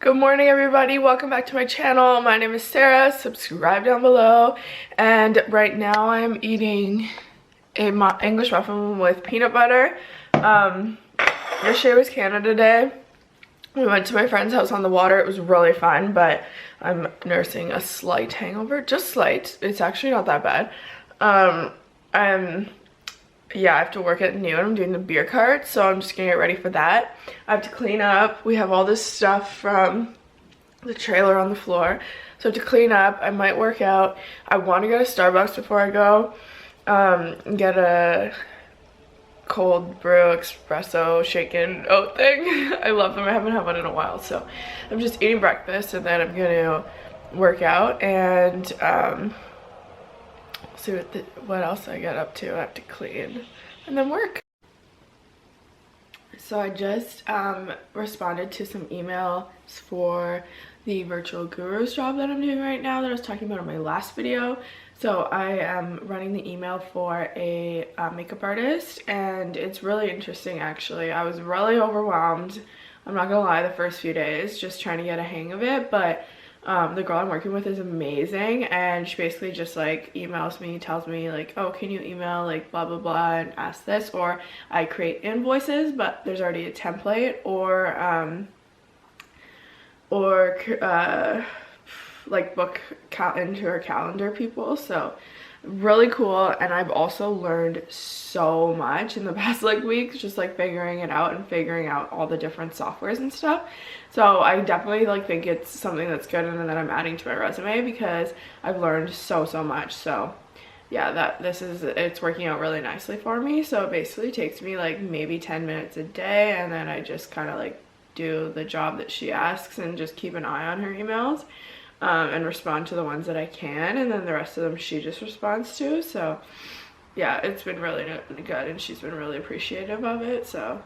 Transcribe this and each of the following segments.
Good morning, everybody. Welcome back to my channel. My name is Sarah. Subscribe down below. And right now I'm eating a English muffin with peanut butter. Yesterday was Canada Day. We went to my friend's house on the water. It was really fun, but I'm nursing a slight hangover. Just slight. It's actually not that bad. Yeah, I have to work at noon. I'm doing the beer cart, so I'm just gonna get ready for that. I have to clean up. We have all this stuff from the trailer on the floor, so I have to clean up. I might work out. I want to go to Starbucks before I go and get a cold brew espresso shaken oat thing. I love them. I haven't had one in a while, so I'm just eating breakfast and then I'm gonna work out and see what else I get up to. I have to clean and then work. So I just responded to some emails for the virtual gurus job that I'm doing right now that I was talking about in my last video. So I am running the email for a makeup artist, and it's really interesting actually. I was really overwhelmed, I'm not gonna lie, the first few days just trying to get a hang of it, but the girl I'm working with is amazing, and she basically just like emails me, tells me like, oh, can you email like blah blah blah and ask this, or I create invoices but there's already a template, or like book into her calendar people. So really cool, and I've also learned so much in the past like weeks, just like figuring it out and figuring out all the different softwares and stuff. So I definitely like think it's something that's good and that I'm adding to my resume because I've learned so much. So yeah, it's working out really nicely for me. So it basically takes me like maybe 10 minutes a day, and then I just kind of like do the job that she asks and just keep an eye on her emails and respond to the ones that I can, and then the rest of them she just responds to. So yeah, it's been really good, and she's been really appreciative of it. So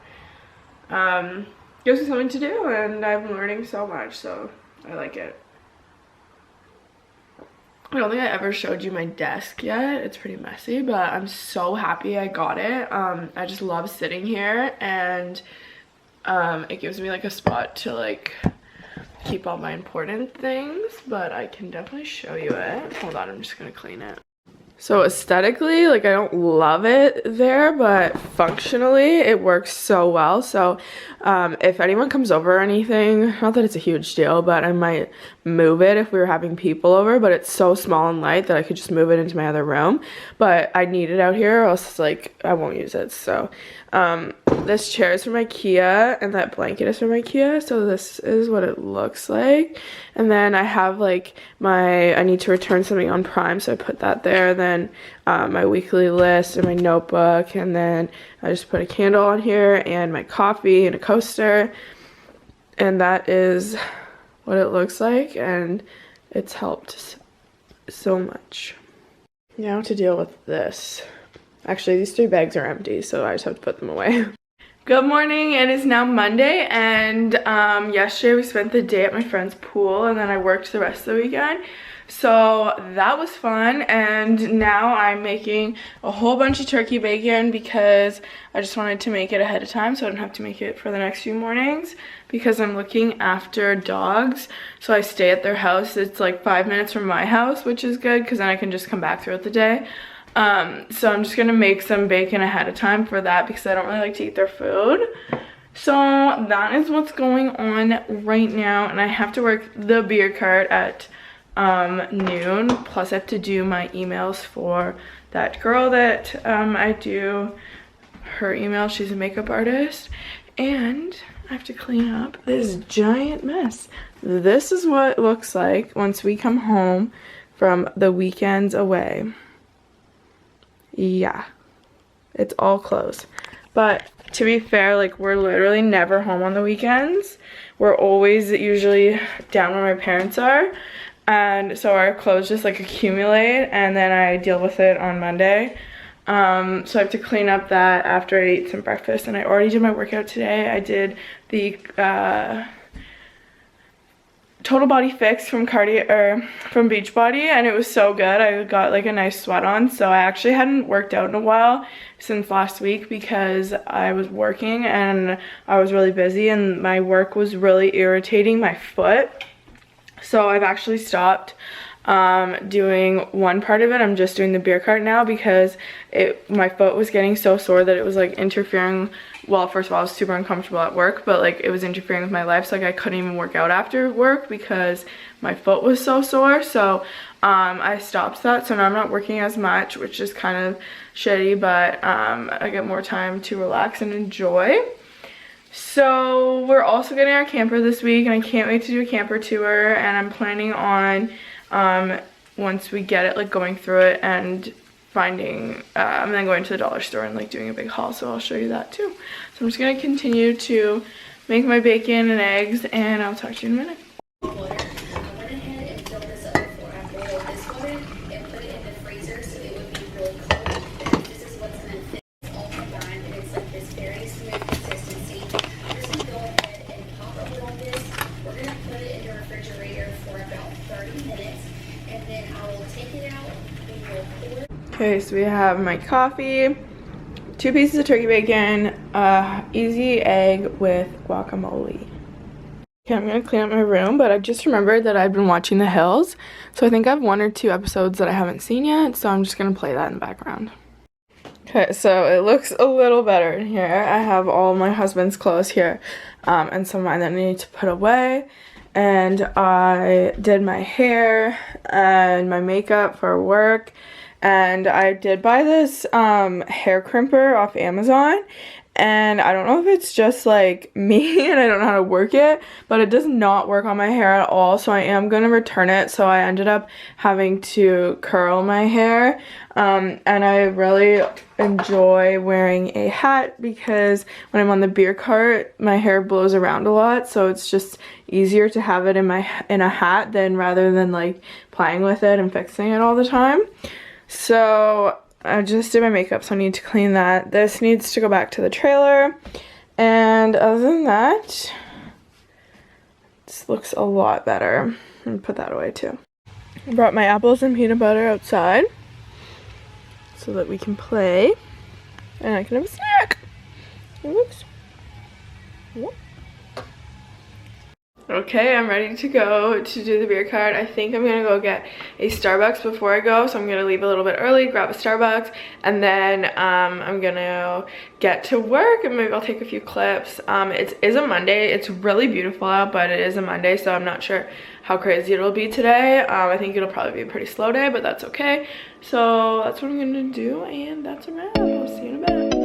gives me something to do, and I'm learning so much, so I like it. I don't think I ever showed you my desk yet. It's pretty messy, but I'm so happy I got it. I just love sitting here, and it gives me like a spot to like keep all my important things, but I can definitely show you it. Hold on, I'm just gonna clean it. So aesthetically, like, I don't love it there, but functionally it works so well. So if anyone comes over or anything, not that it's a huge deal, but I might move it if we were having people over, but it's so small and light that I could just move it into my other room. But I need it out here or else like I won't use it. So this chair is from IKEA and that blanket is from IKEA. So this is what it looks like. And then I have like I need to return something on Prime, so I put that there. Then my weekly list and my notebook, and then I just put a candle on here and my coffee and a coaster, and that is what it looks like, and it's helped so much. Now to deal with this. Actually, these 3 bags are empty, so I just have to put them away. Good morning. It is now Monday, and yesterday we spent the day at my friend's pool, and then I worked the rest of the weekend. So that was fun, and now I'm making a whole bunch of turkey bacon because I just wanted to make it ahead of time so I don't have to make it for the next few mornings, because I'm looking after dogs. So I stay at their house. It's like 5 minutes from my house, which is good because then I can just come back throughout the day. So I'm just gonna make some bacon ahead of time for that because I don't really like to eat their food. So that is what's going on right now, and I have to work the beer cart at noon, plus I have to do my emails for that girl that I do her email. She's a makeup artist, and I have to clean up this giant mess. This is what it looks like once we come home from the weekends away. Yeah, it's all clothes, but to be fair, like, we're literally never home on the weekends. We're always usually down where my parents are, and so our clothes just like accumulate, and then I deal with it on Monday. So I have to clean up that after I eat some breakfast, and I already did my workout today. I did the Total Body Fix from from Beachbody, and it was so good. I got like a nice sweat on, so I actually hadn't worked out in a while since last week because I was working and I was really busy and my work was really irritating my foot. So I've actually stopped doing one part of it. I'm just doing the beer cart now because my foot was getting so sore that it was like interfering. Well, first of all, I was super uncomfortable at work, but like it was interfering with my life, so like I couldn't even work out after work because my foot was so sore. So I stopped that, so now I'm not working as much, which is kind of shitty, but I get more time to relax and enjoy. So we're also getting our camper this week, and I can't wait to do a camper tour, and I'm planning on once we get it, like going through it and finding and then going to the dollar store and like doing a big haul, so I'll show you that too. So I'm just gonna continue to make my bacon and eggs, and I'll talk to you in a minute. Okay, so we have my coffee, 2 pieces of turkey bacon, easy egg with guacamole. Okay, I'm gonna clean up my room, but I just remembered that I've been watching The Hills, so I think I have 1 or 2 episodes that I haven't seen yet, so I'm just gonna play that in the background. Okay, so it looks a little better in here. I have all my husband's clothes here, and some of mine that I need to put away. And I did my hair and my makeup for work. And I did buy this hair crimper off Amazon, and I don't know if it's just like me and I don't know how to work it, but it does not work on my hair at all, so I am going to return it. So I ended up having to curl my hair, and I really enjoy wearing a hat because when I'm on the beer cart my hair blows around a lot, so it's just easier to have it in a hat than rather than like playing with it and fixing it all the time. So I just did my makeup, so I need to clean that. This needs to go back to the trailer. And other than that, this looks a lot better. And put that away too. I brought my apples and peanut butter outside so that we can play. And I can have a snack. Oops. Whoop. Okay, I'm ready to go to do the beer cart. I think I'm gonna go get a Starbucks before I go, so I'm gonna leave a little bit early, grab a Starbucks, and then I'm gonna get to work and maybe I'll take a few clips. It is a Monday. It's really beautiful out, but it is a Monday, so I'm not sure how crazy it'll be today. I think it'll probably be a pretty slow day, but that's okay. So that's what I'm gonna do, and that's a wrap. I'll see you in a bit.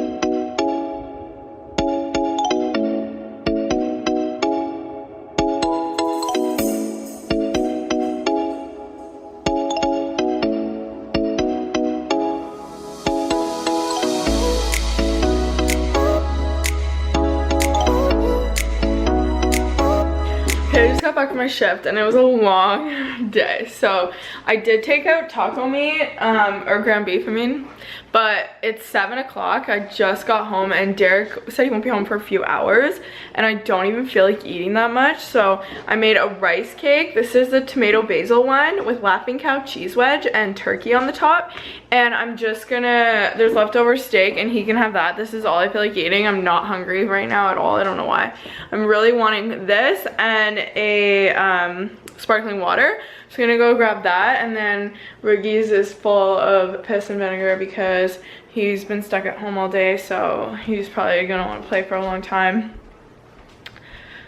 I just got back from my shift and it was a long day, so I did take out taco meat, or ground beef I mean, but it's 7 o'clock. I just got home and Derek said he won't be home for a few hours and I don't even feel like eating that much, so I made a rice cake. This is the tomato basil one with Laughing Cow cheese wedge and turkey on the top, and I'm just gonna, there's leftover steak and he can have that. This is all I feel like eating. I'm not hungry right now at all. I don't know why. I'm really wanting this and a sparkling water. So I'm gonna go grab that, and then Riggy's is full of piss and vinegar because he's been stuck at home all day, so he's probably gonna want to play for a long time.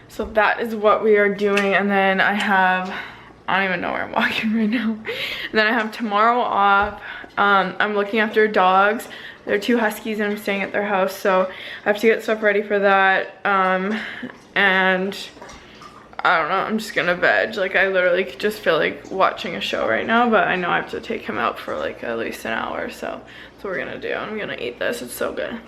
So that is what we are doing, and then I don't even know where I'm walking right now. And then I have tomorrow off. I'm looking after dogs. There are 2 huskies and I'm staying at their house, so I have to get stuff ready for that. And I don't know, I'm just gonna veg. Like, I literally just feel like watching a show right now, but I know I have to take him out for like at least an hour, so that's what we're gonna do. I'm gonna eat this, it's so good.